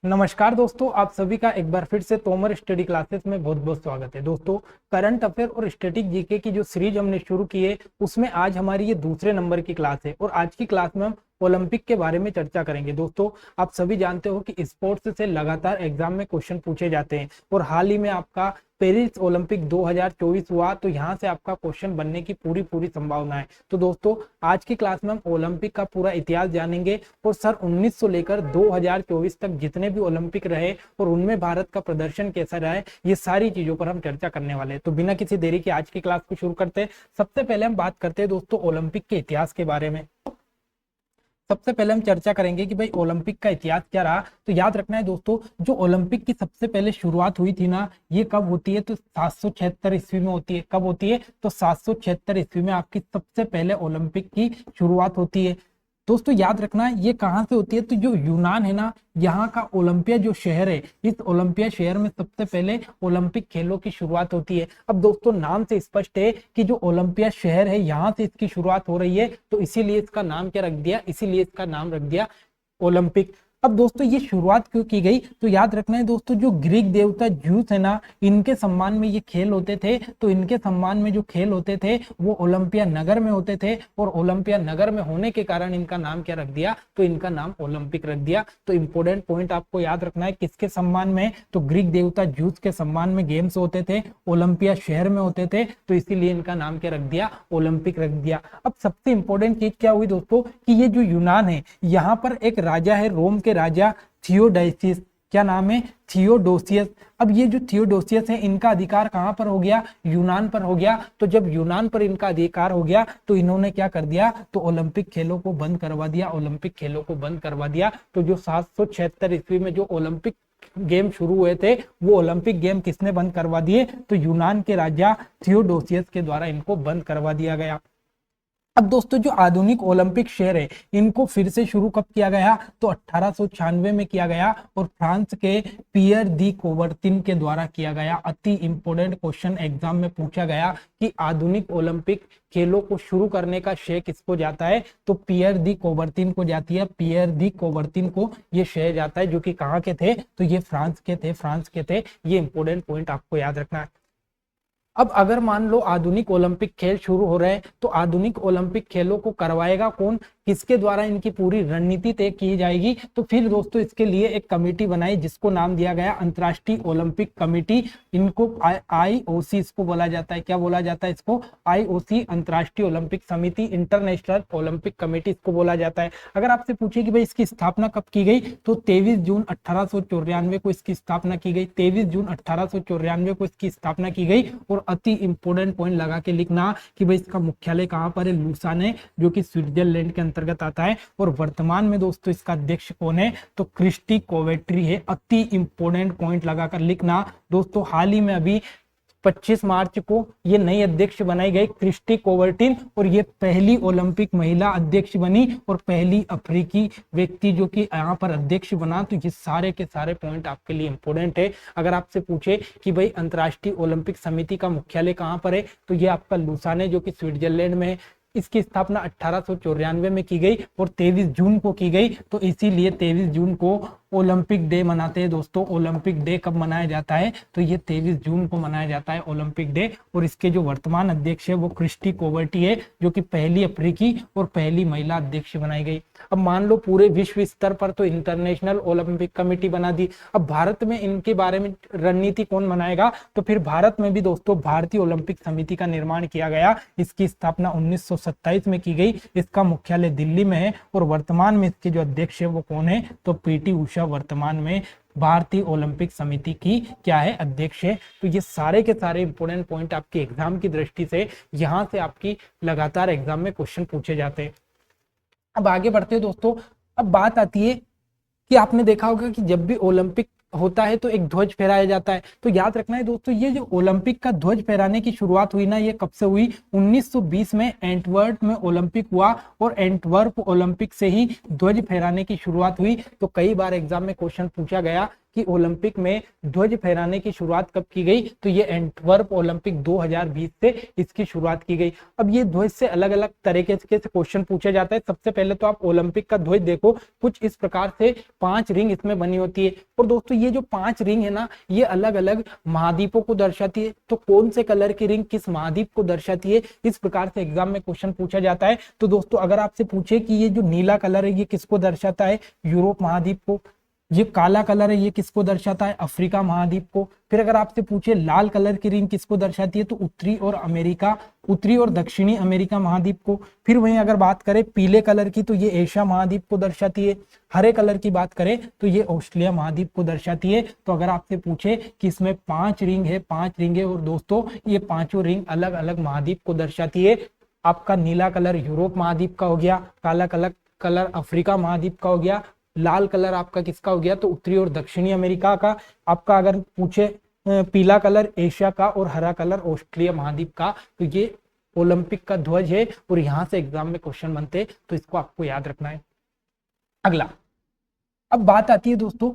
नमस्कार दोस्तों, आप सभी का एक बार फिर से तोमर स्टडी क्लासेस में बहुत बहुत स्वागत है। दोस्तों, करंट अफेयर और स्टैटिक जीके की जो सीरीज हमने शुरू की है उसमें आज हमारी ये दूसरे नंबर की क्लास है और आज की क्लास में हम ओलंपिक के बारे में चर्चा करेंगे। दोस्तों, आप सभी जानते हो कि स्पोर्ट्स से लगातार एग्जाम में क्वेश्चन पूछे जाते हैं और हाल ही में आपका पेरिस ओलंपिक 2024 हुआ, तो यहाँ से आपका क्वेश्चन बनने की पूरी पूरी संभावना है। तो दोस्तों, आज की क्लास में हम ओलंपिक का पूरा इतिहास जानेंगे और सर 1900 लेकर 2024 तक जितने भी ओलंपिक रहे और उनमें भारत का प्रदर्शन कैसा रहा है, ये सारी चीजों पर हम चर्चा करने वाले हैं। तो बिना किसी देरी के आज की क्लास को शुरू करते हैं। सबसे पहले हम बात करते हैं दोस्तों ओलंपिक के इतिहास के बारे में। सबसे पहले हम चर्चा करेंगे कि भाई ओलंपिक का इतिहास क्या रहा। तो याद रखना है दोस्तों, जो ओलंपिक की सबसे पहले शुरुआत हुई थी ना, ये कब होती है? तो 776 ईस्वी में होती है। कब होती है? तो 776 ईस्वी में आपकी सबसे पहले ओलंपिक की शुरुआत होती है। दोस्तों याद रखना, ये कहाँ से होती है? तो जो यूनान है ना, यहाँ का ओलंपिया जो शहर है, इस ओलंपिया शहर में सबसे पहले ओलंपिक खेलों की शुरुआत होती है। अब दोस्तों, नाम से स्पष्ट है कि जो ओलंपिया शहर है यहाँ से इसकी शुरुआत हो रही है, तो इसीलिए इसका नाम क्या रख दिया? इसीलिए इसका नाम रख दिया ओलंपिक। अब दोस्तों, ये शुरुआत क्यों की गई? तो याद रखना है दोस्तों, जो ग्रीक देवता ज्यूस है ना, इनके सम्मान में ये खेल होते थे। तो इनके सम्मान में जो खेल होते थे वो ओलंपिया नगर में होते थे और ओलंपिया नगर में होने के कारण इनका नाम क्या रख दिया? तो इनका नाम ओलंपिक रख दिया। तो इंपोर्टेंट पॉइंट आपको याद रखना है, किसके सम्मान में? तो ग्रीक देवता ज्यूस के सम्मान में गेम्स होते थे, ओलंपिया शहर में होते थे, तो इसीलिए इनका नाम क्या रख दिया? ओलंपिक रख दिया। अब सबसे इंपॉर्टेंट चीज क्या हुई दोस्तों, कि ये जो यूनान है, यहाँ पर एक राजा है, रोम के राजा थियोडाइसिस। क्या नाम है? थियोडोसियस। अब ये जो थियोडोसियस है, इनका अधिकार कहां पर हो गया? यूनान पर हो गया। तो जब यूनान पर इनका अधिकार हो गया तो इन्होंने क्या कर दिया? तो ओलंपिक खेलों को बंद करवा दिया। ओलंपिक खेलों को बंद करवा दिया। तो जो 776 ईस्वी में जो ओलंपिक गेम शुरू हुए थे, वो ओलंपिक गेम किसने बंद करवा दिए? तो यूनान के राजा थियोडोसियस के द्वारा इनको बंद करवा दिया गया। अब दोस्तों, जो आधुनिक ओलंपिक शहर है, इनको फिर से शुरू कब किया गया? तो 1896 में किया गया और फ्रांस के पियर दी कोबर्तिन के द्वारा किया गया। अति इंपोर्टेंट क्वेश्चन एग्जाम में पूछा गया कि आधुनिक ओलंपिक खेलों को शुरू करने का श्रेय किसको जाता है? तो पियर दी कोबर्तिन को जाती है। पियर दी कोबर्तिन को ये श्रेय जाता है, जो कि कहाँ के थे? तो ये फ्रांस के थे। फ्रांस के थे। ये इंपोर्टेंट पॉइंट आपको याद रखना है। अब अगर मान लो आधुनिक ओलंपिक खेल शुरू हो रहे हैं, तो आधुनिक ओलंपिक खेलों को करवाएगा कौन? किसके द्वारा इनकी पूरी रणनीति तय की जाएगी? तो फिर दोस्तों, इसके लिए एक कमेटी बनाई जिसको नाम दिया गया अंतर्राष्ट्रीय ओलंपिक कमेटी। इनको आईओसी इसको बोला जाता है। क्या बोला जाता है इसको? आईओसी, अंतर्राष्ट्रीय ओलंपिक समिति, इंटरनेशनल ओलंपिक कमेटी इसको बोला जाता है। अगर आपसे पूछे कि भाई इसकी स्थापना कब की गई, तो 23 जून 1894 को इसकी स्थापना की गई। 23 जून 1894 को इसकी स्थापना की गई। और अति इंपोर्टेंट पॉइंट लगा के लिखना कि भाई इसका मुख्यालय कहां पर है? लुसाने, जो कि स्विट्जरलैंड के अंतर्गत आता है। और वर्तमान में दोस्तों इसका अध्यक्ष कौन है? तो क्रिस्टी कोवेट्री है। अति इंपोर्टेंट पॉइंट लगाकर लिखना दोस्तों। हाल ही में अभी 25 मार्च को ये नई अध्यक्ष बनाई गई क्रिस्टी कोवर्टिन, और ये पहली ओलंपिक महिला अध्यक्ष बनी और पहली अफ्रीकी व्यक्ति जो कि यहाँ पर अध्यक्ष बना। तो ये सारे के सारे पॉइंट आपके लिए इंपॉर्टेंट है। अगर आपसे पूछे कि भाई अंतर्राष्ट्रीय ओलंपिक समिति का मुख्यालय कहाँ पर है, तो ये आपका लुसाने, जो कि स्विट्जरलैंड में है। इसकी स्थापना 1894 में की गई और 23 जून को की गई। तो इसीलिए 23 जून को ओलंपिक डे मनाते हैं दोस्तों। ओलंपिक डे कब मनाया जाता है? तो ये 23 जून को मनाया जाता है ओलंपिक डे। और इसके जो वर्तमान अध्यक्ष है वो क्रिस्टी कोवर्टी है, जो कि पहली अफ्रीकी और पहली महिला अध्यक्ष बनाई गई। अब मान लो पूरे विश्व स्तर पर तो इंटरनेशनल ओलंपिक कमेटी बना दी। अब भारत में इनके बारे में रणनीति कौन बनाएगा? तो फिर भारत में भी दोस्तों भारतीय ओलंपिक समिति का निर्माण किया गया। इसकी स्थापना 1927 में की गई। इसका मुख्यालय दिल्ली में है और वर्तमान में इसके जो अध्यक्ष है वो कौन है? तो पीटी उषा वर्तमान में भारतीय ओलंपिक समिति की क्या है? अध्यक्ष है। तो ये सारे के सारे इंपोर्टेंट पॉइंट आपके एग्जाम की दृष्टि से यहां से आपकी लगातार एग्जाम में क्वेश्चन पूछे जाते हैं। अब आगे बढ़ते हैं दोस्तों। अब बात आती है कि आपने देखा होगा कि जब भी ओलंपिक होता है तो एक ध्वज फहराया जाता है। तो याद रखना है दोस्तों, ये जो ओलंपिक का ध्वज फहराने की शुरुआत हुई ना, ये कब से हुई? 1920 में एंटवर्प में ओलंपिक हुआ और एंटवर्प ओलंपिक से ही ध्वज फहराने की शुरुआत हुई। तो कई बार एग्जाम में क्वेश्चन पूछा गया कि ओलंपिक में ध्वज फहराने की शुरुआत कब की गई, तो ये एंटवर्प ओलंपिक 2020 से इसकी शुरुआत की गई। अब ये ध्वज से अलग अलग तरीके से क्वेश्चन पूछा जाता है। सबसे पहले तो आप ओलंपिक का ध्वज देखो, कुछ इस प्रकार से 5 रिंग इसमें बनी होती है। और दोस्तों ये जो 5 रिंग है ना, ये अलग अलग महाद्वीपों को दर्शाती है। तो कौन से कलर की रिंग किस महाद्वीप को दर्शाती है, इस प्रकार से एग्जाम में क्वेश्चन पूछा जाता है। तो दोस्तों अगर आपसे पूछे कि ये जो नीला कलर है ये किसको दर्शाता है, यूरोप महाद्वीप को। ये काला कलर है ये किसको दर्शाता है, अफ्रीका महाद्वीप को। फिर अगर आपसे पूछे लाल कलर की रिंग किसको दर्शाती है, तो उत्तरी और दक्षिणी अमेरिका महाद्वीप को। फिर वहीं अगर बात करें पीले कलर की, तो ये एशिया महाद्वीप को दर्शाती है। हरे कलर की बात करें तो ये ऑस्ट्रेलिया महाद्वीप को दर्शाती है। तो अगर आपसे पूछे कि इसमें 5 रिंग है, 5 रिंग है, और दोस्तों ये पांचों रिंग अलग अलग महाद्वीप को दर्शाती है। आपका नीला कलर यूरोप महाद्वीप का हो गया, काला कलर अफ्रीका महाद्वीप का हो गया, लाल कलर आपका किसका हो गया, तो उत्तरी और दक्षिणी अमेरिका का। आपका अगर पूछे पीला कलर एशिया का, और हरा कलर ऑस्ट्रेलिया महाद्वीप का। तो ये ओलंपिक का ध्वज है और यहां से एग्जाम में क्वेश्चन बनते हैं, तो इसको आपको याद रखना है। अगला, अब बात आती है दोस्तों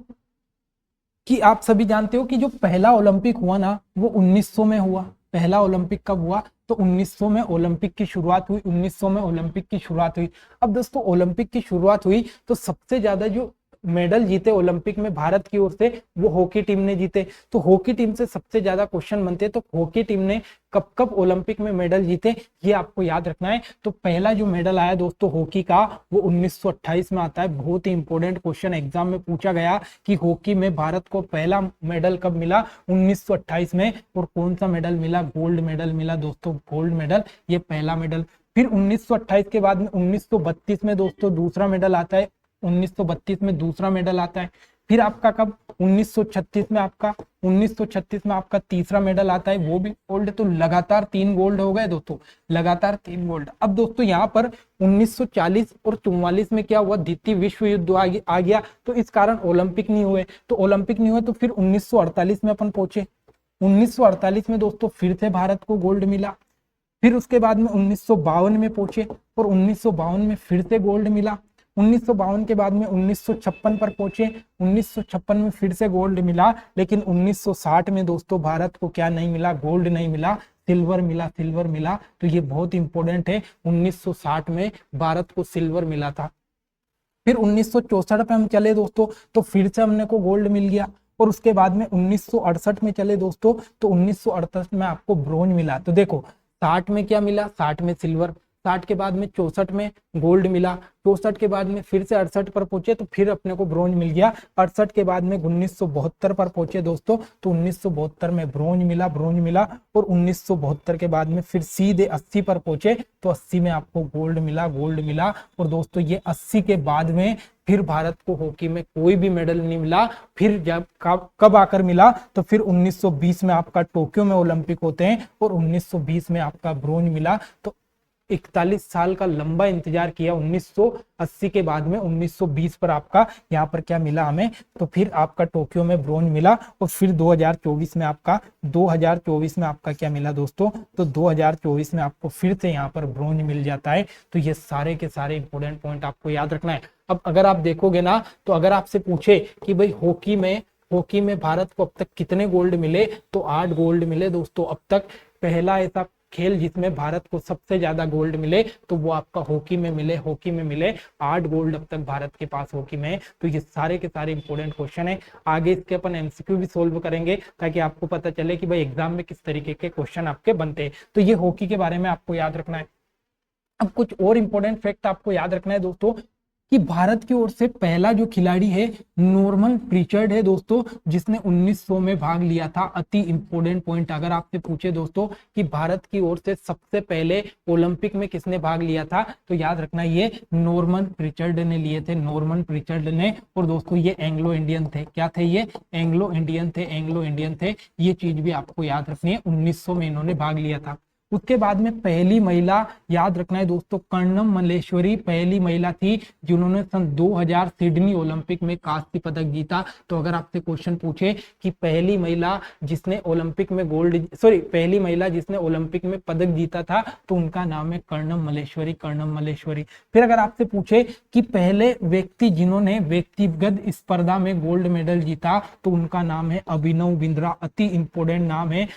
कि आप सभी जानते हो कि जो पहला ओलंपिक हुआ ना, वो 1900 में हुआ। पहला ओलंपिक कब हुआ, तो 1900 में ओलंपिक की शुरुआत हुई। 1900 में ओलंपिक की शुरुआत हुई। अब दोस्तों ओलंपिक की शुरुआत हुई तो सबसे ज्यादा जो मेडल जीते ओलंपिक में भारत की ओर से, वो हॉकी टीम ने जीते। तो हॉकी टीम से सबसे ज्यादा क्वेश्चन बनते हैं। तो हॉकी टीम ने कब कब ओलंपिक में मेडल जीते, ये आपको याद रखना है। तो पहला जो मेडल आया दोस्तों हॉकी का, वो 1928 में आता है। बहुत ही इंपॉर्टेंट क्वेश्चन एग्जाम में पूछा गया कि हॉकी में भारत को पहला मेडल कब मिला, 1928 में। और कौन सा मेडल मिला, गोल्ड मेडल मिला दोस्तों, गोल्ड मेडल, ये पहला मेडल। फिर 1928 के बाद में 1932 में दोस्तों दूसरा मेडल आता है। 1932 में दूसरा मेडल आता है। फिर आपका कब, 1936 में आपका तीसरा मेडल आता है, वो भी गोल्ड। तो लगातार 3 गोल्ड हो गए दोस्तों, लगातार 3 गोल्ड। अब दोस्तों यहाँ पर 1940 और 44 में क्या हुआ, द्वितीय विश्व युद्ध आ गया। तो इस कारण ओलंपिक नहीं हुए। तो ओलंपिक नहीं हुए तो फिर 1948 में अपन पहुंचे। 1948 में दोस्तों फिर से भारत को गोल्ड मिला। फिर उसके बाद में 1952 में पहुंचे और 1952 में फिर से गोल्ड मिला। 1952 के बाद में 1956 पर पहुंचे। 1956 में फिर से गोल्ड मिला। लेकिन 1960 में दोस्तों भारत को क्या नहीं मिला, गोल्ड नहीं मिला, सिल्वर मिला। तो ये बहुत इंपॉर्टेंट है, 1960 में भारत को सिल्वर मिला था। फिर 1964 पे हम चले दोस्तों, तो फिर से हमने को गोल्ड मिल गया। और उसके बाद में 1968 में चले दोस्तों, तो 1968 में आपको ब्रोंज मिला। तो देखो 60 में क्या मिला, 60 में सिल्वर, 60 के बाद में 64 में गोल्ड मिला, 64 के बाद में फिर से 68 पर पहुंचे तो फिर अपने को ब्रोंज मिल गया। 68 के बाद में 1972 पर पहुंचे दोस्तों, तो 1972 में ब्रोंज मिला। और 1972 के बाद में फिर सीधे 80 पर पहुंचे, तो 80 में आपको गोल्ड मिला। और दोस्तों ये 80 के बाद में फिर भारत को हॉकी में कोई भी मेडल नहीं मिला। फिर जब कब आकर मिला, तो फिर 1920 में आपका टोक्यो में ओलंपिक होते हैं और 1920 में आपका ब्रोंज मिला। तो 41 साल का लंबा इंतजार किया 1980 के बाद में 1920 पर आपका यहाँ पर क्या मिला हमें, तो फिर आपका टोक्यो में ब्रोंज मिला। और फिर 2024 में आपका क्या मिला दोस्तों, तो 2024 में आपको फिर से यहाँ पर ब्रोंज मिल जाता है। तो ये सारे के सारे इंपॉर्टेंट पॉइंट आपको याद रखना है। अब अगर आप देखोगे ना, तो अगर आपसे पूछे कि भाई हॉकी में भारत को अब तक कितने गोल्ड मिले, तो 8 गोल्ड मिले दोस्तों अब तक। पहला ऐसा खेल जिसमें भारत को सबसे ज्यादा गोल्ड मिले, तो वो आपका हॉकी में मिले 8 गोल्ड अब तक भारत के पास हॉकी में है। तो ये सारे के सारे इंपॉर्टेंट क्वेश्चन है। आगे इसके अपन एमसीक्यू भी सोल्व करेंगे, ताकि आपको पता चले कि भाई एग्जाम में किस तरीके के क्वेश्चन आपके बनते हैं। तो ये हॉकी के बारे में आपको याद रखना है। अब कुछ और इंपॉर्टेंट फैक्ट आपको याद रखना है दोस्तों, कि भारत की ओर से पहला जो खिलाड़ी है नॉर्मन प्रिचर्ड है दोस्तों, जिसने 1900 में भाग लिया था। अति इंपॉर्टेंट पॉइंट अगर आपसे पूछे दोस्तों कि भारत की ओर से सबसे पहले ओलंपिक में किसने भाग लिया था, तो याद रखना ये नॉर्मन प्रिचर्ड ने लिए थे, नॉर्मन प्रिचर्ड ने। और दोस्तों ये एंग्लो इंडियन थे। क्या थे ये, एंग्लो इंडियन थे। ये चीज भी आपको याद रखनी है, 1900 में इन्होंने भाग लिया था। उसके बाद में पहली महिला, याद रखना है दोस्तों, कर्णम मल्लेश्वरी पहली महिला थी जिन्होंने सन 2000 सिडनी ओलंपिक में कांस्य पदक जीता। तो अगर आपसे क्वेश्चन पूछे कि पहली महिला जिसने ओलंपिक में पहली महिला जिसने ओलंपिक में पदक जीता था, तो उनका नाम है कर्णम मल्लेश्वरी, कर्णम मल्लेश्वरी। फिर अगर आपसे पूछे कि पहले व्यक्ति जिन्होंने व्यक्तिगत स्पर्धा में गोल्ड मेडल जीता, तो उनका नाम है अभिनव बिंद्रा, अति इंपोर्टेंट नाम है।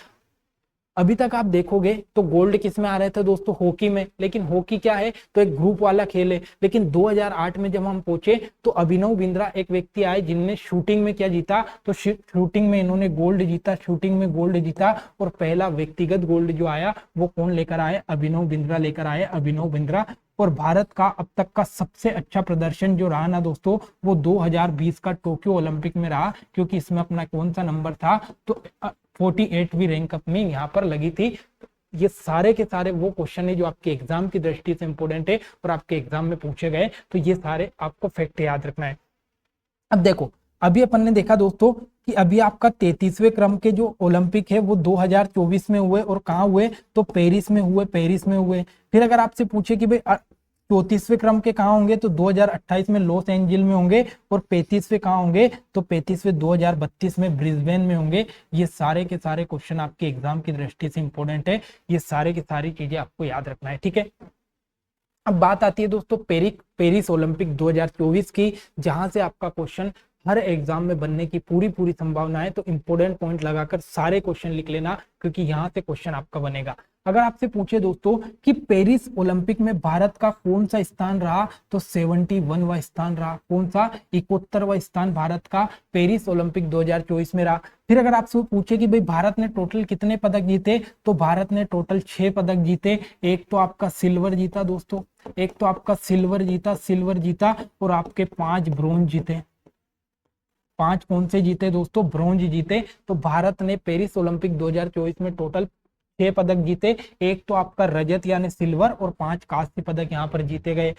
अभी तक आप देखोगे तो गोल्ड किस में आ रहे थे दोस्तों, हॉकी में, लेकिन हॉकी क्या है, तो एक ग्रुप वाला खेल है। लेकिन 2008 में जब हम पहुंचे तो अभिनव बिंद्रा एक व्यक्ति आए जिनने शूटिंग में क्या जीता, तो शूटिंग में इन्होंने गोल्ड जीता, शूटिंग में गोल्ड जीता। और पहला व्यक्तिगत गोल्ड जो आया वो कौन लेकर आए, अभिनव बिंद्रा लेकर आए, अभिनव बिंद्रा। और भारत का अब तक का सबसे अच्छा प्रदर्शन जो रहा ना दोस्तों, वो 2020 का टोक्यो ओलंपिक में रहा, क्योंकि इसमें अपना कौन सा नंबर था, तो 48वीं रैंक अपनी यहाँ पर लगी थी। ये सारे के सारे वो क्वेश्चन है जो आपके एग्जाम की दृष्टि से इंपोर्टेंट है और आपके एग्जाम में पूछे गए, तो ये सारे आपको फैक्ट याद रखना है। अब देखो, अभी अपन ने देखा दोस्तों कि अभी आपका 33वें क्रम के जो ओलंपिक है वो 2024 में हुए, और कहाँ हुए, तो पेरिस में हुए, पेरिस में हुए। फिर अगर आपसे पूछे कि भाई 34वें क्रम के कहाँ होंगे, तो 2028 में लॉस एंजिल में होंगे, और 35वें कहाँ होंगे, तो 35वें 2032 में ब्रिस्बेन में होंगे। ये सारे के सारे क्वेश्चन आपके एग्जाम की दृष्टि से इंपोर्टेंट है, ये सारे की सारी चीजें आपको याद रखना है, ठीक है। अब बात आती है दोस्तों पेरिस ओलंपिक 2024 की, जहां से आपका क्वेश्चन हर एग्जाम में बनने की पूरी संभावना है। तो इंपोर्टेंट पॉइंट लगाकर सारे क्वेश्चन लिख लेना, क्योंकि यहां से क्वेश्चन आपका बनेगा। अगर आपसे पूछे दोस्तों कि पेरिस ओलंपिक में भारत का कौन सा स्थान रहा, तो 71वां स्थान रहा। कौन सा, 71वां स्थान भारत का पेरिस ओलंपिक 2024 में रहा। फिर अगर आपसे पूछे कि भाई भारत ने टोटल कितने पदक जीते, तो भारत ने टोटल 6 पदक जीते। एक तो आपका सिल्वर जीता दोस्तों, एक तो आपका सिल्वर जीता, और आपके 5 ब्रोंज जीते। 5 कौन से जीते दोस्तों, ब्रोंज जीते। तो भारत ने पेरिस ओलंपिक 2024 में टोटल 6 पदक जीते। एक तो आपका रजत यानी सिल्वर, और 5 कांस्य पदक यहाँ पर जीते गए।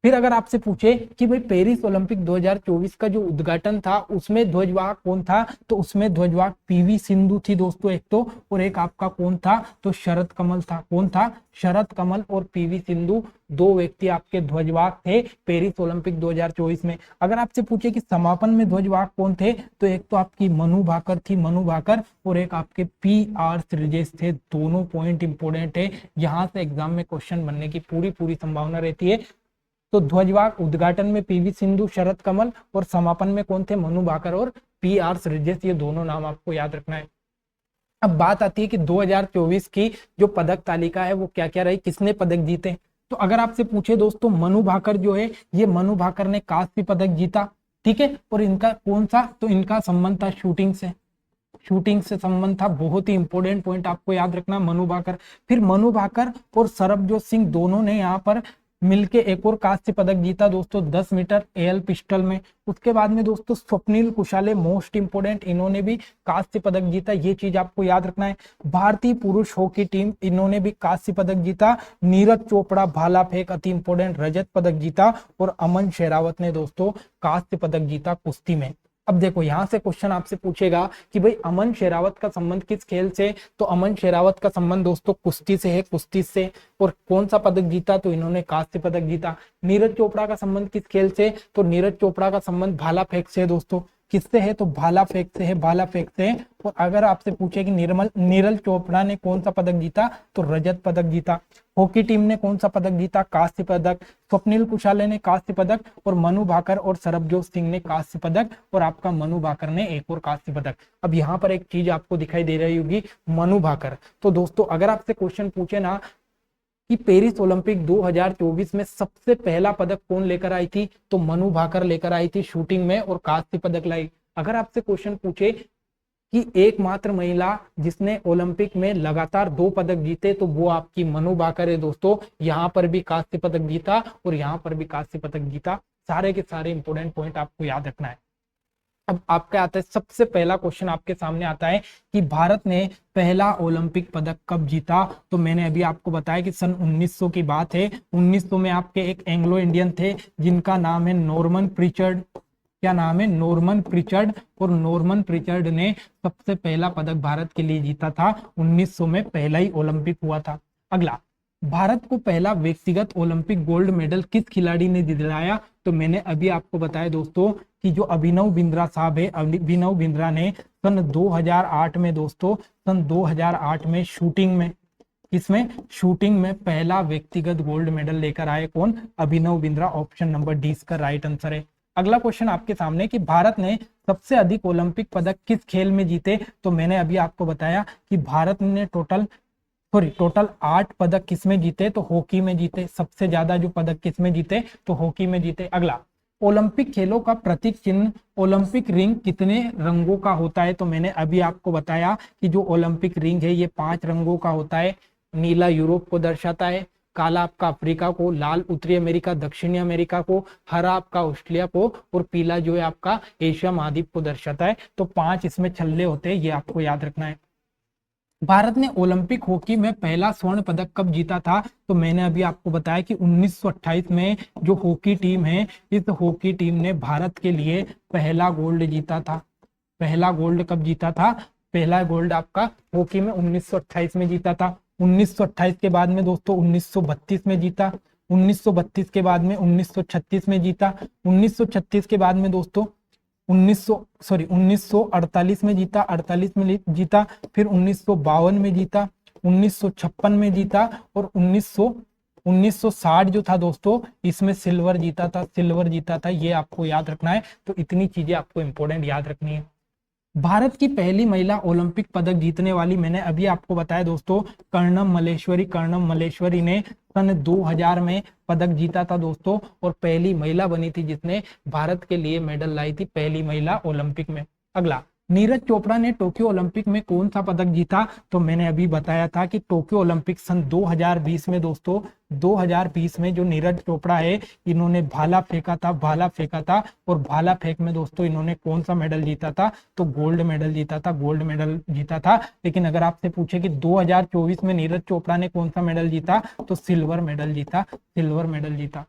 फिर अगर आपसे पूछे कि भाई पेरिस ओलंपिक 2024 का जो उद्घाटन था उसमें ध्वजवाहक कौन था, तो उसमें ध्वजवाहक पीवी सिंधु थी दोस्तों एक तो, और एक आपका कौन था, तो शरद कमल था। कौन था, शरद कमल और पीवी सिंधु, 2 व्यक्ति आपके ध्वजवाहक थे पेरिस ओलंपिक 2024 में। अगर आपसे पूछे कि समापन में ध्वजवाहक कौन थे, तो एक तो आपकी मनु भाकर थी, मनु भाकर, और एक आपके PR श्रीजेश थे। दोनों पॉइंट इंपोर्टेंट है, यहाँ से एग्जाम में क्वेश्चन बनने की पूरी संभावना रहती है। तो ध्वजवाहक उद्घाटन में पीवी सिंधु, शरद कमल, और समापन में कौन थे, मनु भाकर और PR श्रीजेश। ये दोनों नाम आपको याद रखना है। अब बात आती है कि 2024 की जो पदक तालिका है वो क्या क्या रही, किसने पदक जीते। तो अगर आपसे पूछे दोस्तों, मनु भाकर जो है, ये मनु भाकर ने कांस्य पदक जीता, ठीक है। और इनका कौन सा, तो इनका संबंध था शूटिंग से, शूटिंग से संबंध था। बहुत ही इंपॉर्टेंट पॉइंट आपको याद रखना, मनु भाकर। फिर मनु भाकर और सरबजोत सिंह दोनों ने यहाँ पर मिलके एक और कांस्य पदक जीता दोस्तों, 10 मीटर एयर पिस्टल में। उसके बाद में दोस्तों स्वप्निल कुशाले, मोस्ट इंपोर्टेंट, इन्होंने भी कांस्य पदक जीता, ये चीज आपको याद रखना है। भारतीय पुरुष हॉकी टीम, इन्होंने भी कांस्य पदक जीता। नीरज चोपड़ा भाला फेंक, अति इंपोर्टेंट, रजत पदक जीता। और अमन शेरावत ने दोस्तों कांस्य पदक जीता कुश्ती में। अब देखो, यहां से क्वेश्चन आपसे पूछेगा कि भाई अमन शेरावत का संबंध किस खेल से, तो अमन शेरावत का संबंध दोस्तों कुश्ती से है, कुश्ती से। और कौन सा पदक जीता, तो इन्होंने कांस्य पदक जीता। नीरज चोपड़ा का संबंध किस खेल से, तो नीरज चोपड़ा का संबंध भाला फेंक से है दोस्तों। किससे है, तो भाला फेंक से है, भाला फेंक से। और अगर आपसे पूछे कि नीरज चोपड़ा ने कौन सा पदक जीता, तो रजत पदक जीता। हॉकी टीम ने कौन सा पदक जीता, कांस्य पदक। स्वप्निल कुशाले ने कांस्य पदक, और मनु भाकर और सरबजोत सिंह ने कांस्य पदक, और आपका मनु भाकर ने एक और कांस्य पदक। अब यहाँ पर एक चीज आपको दिखाई दे रही होगी, मनु भाकर। तो दोस्तों अगर आपसे क्वेश्चन पूछे ना कि पेरिस ओलंपिक 2024 में सबसे पहला पदक कौन लेकर आई थी, तो मनु भाकर लेकर आई थी शूटिंग में, और कांस्य पदक लाई। अगर आपसे क्वेश्चन पूछे कि एकमात्र महिला जिसने ओलंपिक में लगातार 2 पदक जीते, तो वो आपकी मनु भाकर है दोस्तों। यहाँ पर भी कांस्य पदक जीता, और यहाँ पर भी कांस्य पदक जीता। सारे के सारे इंपोर्टेंट पॉइंट आपको याद रखना है। अब आपका आता है सबसे पहला क्वेश्चन, आपके सामने आता है कि भारत ने पहला ओलंपिक पदक कब जीता। तो मैंने अभी आपको बताया कि सन 1900 की बात है। 1900 में आपके एक एंग्लो इंडियन थे जिनका नाम है नॉर्मन प्रिचर्ड। क्या नाम है, नॉर्मन प्रिचर्ड। और नॉर्मन प्रिचर्ड ने सबसे पहला पदक भारत के लिए जीता था, 1900 में पहला ही ओलंपिक हुआ था। अगला, भारत को पहला व्यक्तिगत ओलंपिक गोल्ड मेडल किस खिलाड़ी ने दिलाया? तो मैंने अभी आपको बताया दोस्तों कि जो अभिनव बिंद्रा साहब है, अभिनव बिंद्रा ने सन 2008 में दोस्तों, सन 2008 में शूटिंग में, इसमें शूटिंग में पहला व्यक्तिगत गोल्ड मेडल लेकर आए। कौन? Abhinav Bindra. Option number D इसका राइट आंसर है। अगला क्वेश्चन आपके सामने कि भारत ने सबसे अधिक ओलंपिक पदक किस खेल में जीते? तो मैंने अभी आपको बताया कि भारत ने टोटल 8 पदक किस में जीते? तो हॉकी में जीते। सबसे ज्यादा जो पदक किस में जीते? तो हॉकी में जीते। अगला, ओलंपिक खेलों का प्रतीक चिन्ह ओलंपिक रिंग कितने रंगों का होता है? तो मैंने अभी आपको बताया कि जो ओलंपिक रिंग है ये 5 रंगों का होता है। नीला यूरोप को दर्शाता है, काला आपका अफ्रीका को, लाल उत्तरी अमेरिका दक्षिणी अमेरिका को, हरा आपका ऑस्ट्रेलिया को, और पीला जो है आपका एशिया महाद्वीप को दर्शाता है। तो 5 इसमें छल्ले होते हैं, ये आपको याद रखना है। भारत ने ओलंपिक हॉकी में पहला स्वर्ण पदक कब जीता था? तो मैंने अभी आपको बताया कि 1928 में जो हॉकी टीम है, इस हॉकी टीम ने भारत के लिए पहला गोल्ड जीता था। पहला गोल्ड कब जीता था? पहला गोल्ड आपका हॉकी में 1928 में जीता था। 1928 के बाद में दोस्तों 1932 में जीता। 1932 के बाद में 1936 में जीता। 1936 के बाद में दोस्तों 1948 में जीता। 48 में जीता, फिर 1952 में जीता, 1956 में जीता, और 1960 जो था दोस्तों, इसमें सिल्वर जीता था। सिल्वर जीता था, ये आपको याद रखना है। तो इतनी चीजें आपको इंपॉर्टेंट याद रखनी है। भारत की पहली महिला ओलंपिक पदक जीतने वाली, मैंने अभी आपको बताया दोस्तों, कर्णम मल्लेश्वरी। कर्णम मल्लेश्वरी ने सन 2000 में पदक जीता था दोस्तों, और पहली महिला बनी थी जिसने भारत के लिए मेडल लाई थी, पहली महिला ओलंपिक में। अगला, नीरज चोपड़ा ने टोक्यो ओलंपिक में कौन सा पदक जीता? तो मैंने अभी बताया था कि टोक्यो ओलंपिक सन 2020 में दोस्तों, 2020 में जो नीरज चोपड़ा है, इन्होंने भाला फेंका था। भाला फेंका था, और भाला फेंक में दोस्तों इन्होंने कौन सा मेडल जीता था? तो गोल्ड मेडल जीता था। गोल्ड मेडल जीता था। लेकिन अगर आपसे पूछे कि 2024 में नीरज चोपड़ा ने कौन सा मेडल जीता, तो सिल्वर मेडल जीता। सिल्वर मेडल जीता।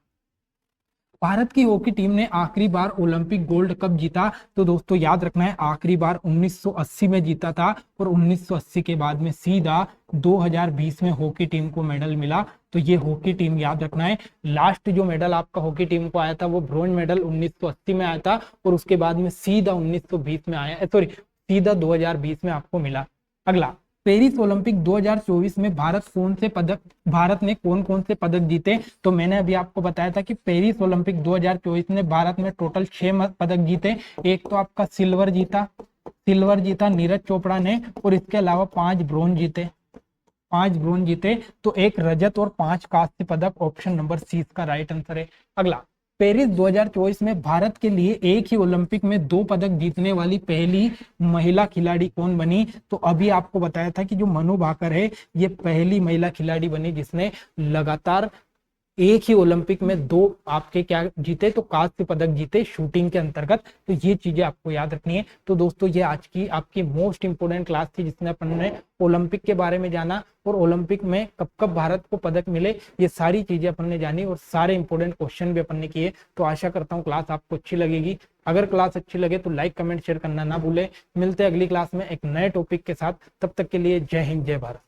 भारत की हॉकी टीम ने आखिरी बार ओलंपिक गोल्ड कब जीता? तो दोस्तों याद रखना है, आखिरी बार 1980 में जीता था, और 1980 के बाद में सीधा 2020 में हॉकी टीम को मेडल मिला। तो ये हॉकी टीम याद रखना है। लास्ट जो मेडल आपका हॉकी टीम को आया था वो ब्रॉन्ज मेडल 1980 में आया था, और उसके बाद में सीधा 1920 में आया, सॉरी सीधा 2020 में आपको मिला। अगला, पेरिस ओलंपिक 2024 में भारत ने कौन कौन से पदक जीते? तो मैंने अभी आपको बताया था कि पेरिस ओलंपिक 2024 में भारत में टोटल 6 पदक जीते। एक तो आपका सिल्वर जीता नीरज चोपड़ा ने, और इसके अलावा 5 ब्रोंज जीते। तो एक रजत और 5 कांस्य पदक। ऑप्शन नंबर सी इसका राइट आंसर है। अगला, पेरिस 2024 में भारत के लिए एक ही ओलंपिक में 2 पदक जीतने वाली पहली महिला खिलाड़ी कौन बनी? तो अभी आपको बताया था कि जो मनु भाकर है, ये पहली महिला खिलाड़ी बनी जिसने लगातार एक ही ओलंपिक में 2 आपके क्या जीते? तो कांस्य पदक जीते शूटिंग के अंतर्गत। तो ये चीजें आपको याद रखनी है। तो दोस्तों ये आज की आपकी मोस्ट इंपोर्टेंट क्लास थी, जिसमें अपन ने ओलंपिक के बारे में जाना, और ओलंपिक में कब कब भारत को पदक मिले, ये सारी चीजें अपन ने जानी, और सारे इंपोर्टेंट क्वेश्चन भी अपन ने किए। तो आशा करता हूँ क्लास आपको अच्छी लगेगी। अगर क्लास अच्छी लगे तो लाइक कमेंट शेयर करना ना भूले। मिलते हैं अगली क्लास में एक नए टॉपिक के साथ। तब तक के लिए जय हिंद, जय भारत।